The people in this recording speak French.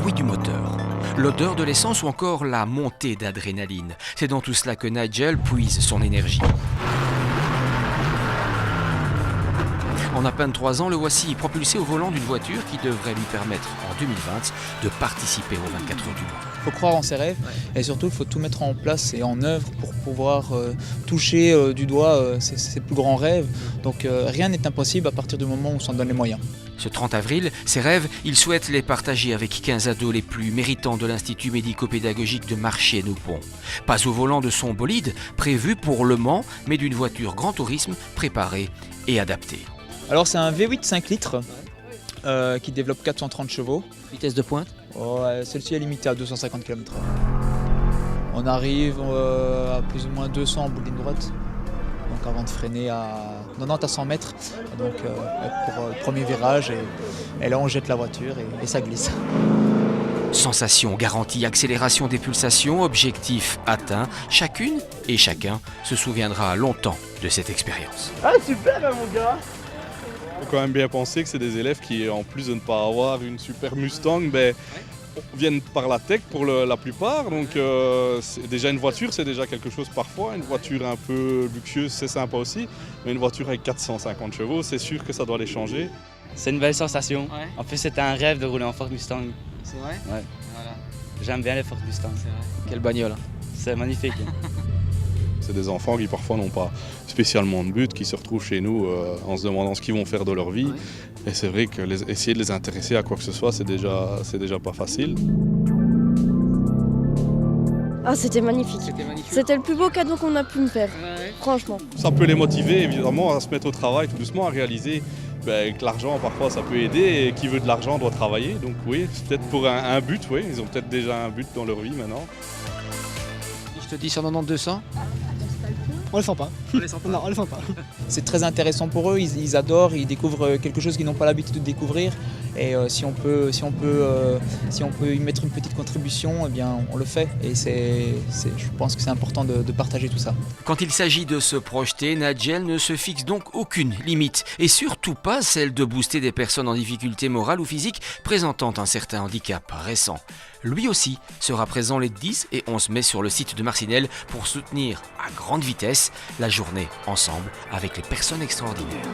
bruit du moteur, l'odeur de l'essence ou encore la montée d'adrénaline. C'est dans tout cela que Nigel puise son énergie. En à peine 3 ans, le voici propulsé au volant d'une voiture qui devrait lui permettre en 2020 de participer aux 24 heures du Mans. Il faut croire en ses rêves et surtout il faut tout mettre en place et en œuvre pour pouvoir toucher du doigt ses plus grands rêves. Donc rien n'est impossible à partir du moment où on s'en donne les moyens. Ce 30 avril, ses rêves, il souhaite les partager avec 15 ados les plus méritants de l'Institut médico-pédagogique de Marchienne-au-Pont. Pas au volant de son bolide, prévu pour Le Mans, mais d'une voiture grand tourisme préparée et adaptée. Alors c'est un V8 5 litres qui développe 430 chevaux. Vitesse de pointe? Celle-ci est limitée à 250 km/h. On arrive à plus ou moins 200 en bout de ligne droite. Donc avant de freiner à 90 à 100 mètres. Donc pour le premier virage et là on jette la voiture et ça glisse. Sensation garantie, accélération des pulsations, objectif atteint. Chacune et chacun se souviendra longtemps de cette expérience. Ah super mon gars! Il faut quand même bien penser que c'est des élèves qui, en plus de ne pas avoir une super Mustang, viennent par la tech pour la plupart. Donc déjà une voiture, c'est déjà quelque chose parfois. Une voiture un peu luxueuse, c'est sympa aussi. Mais une voiture avec 450 chevaux, c'est sûr que ça doit les changer. C'est une belle sensation. Ouais. En plus, c'était un rêve de rouler en Ford Mustang. C'est vrai? Ouais. Voilà, J'aime bien les Ford Mustang. c'est vrai. Quelle bagnole. C'est magnifique. C'est des enfants qui parfois n'ont pas spécialement de but, qui se retrouvent chez nous en se demandant ce qu'ils vont faire de leur vie. Ouais. Et c'est vrai que essayer de les intéresser à quoi que ce soit, c'est déjà pas facile. Ah, c'était magnifique. C'était magnifique. C'était le plus beau cadeau qu'on a pu me faire, Ouais. franchement. Ça peut les motiver évidemment à se mettre au travail tout doucement, à réaliser que l'argent parfois ça peut aider et qui veut de l'argent doit travailler. Donc oui, c'est peut-être pour un but, oui, ils ont peut-être déjà un but dans leur vie maintenant. Je te dis 190-200. On le sent pas. Non, on le sent pas. C'est très intéressant pour eux, ils adorent, ils découvrent quelque chose qu'ils n'ont pas l'habitude de découvrir. Et si on peut y mettre une petite contribution, eh bien on le fait. Et je pense que c'est important de partager tout ça. Quand il s'agit de se projeter, Nigel ne se fixe donc aucune limite, et surtout pas celle de booster des personnes en difficulté morale ou physique présentant un certain handicap récent. Lui aussi sera présent les 10 et 11 mai sur le site de Marcinelle pour soutenir à grande vitesse la journée ensemble avec les personnes extraordinaires.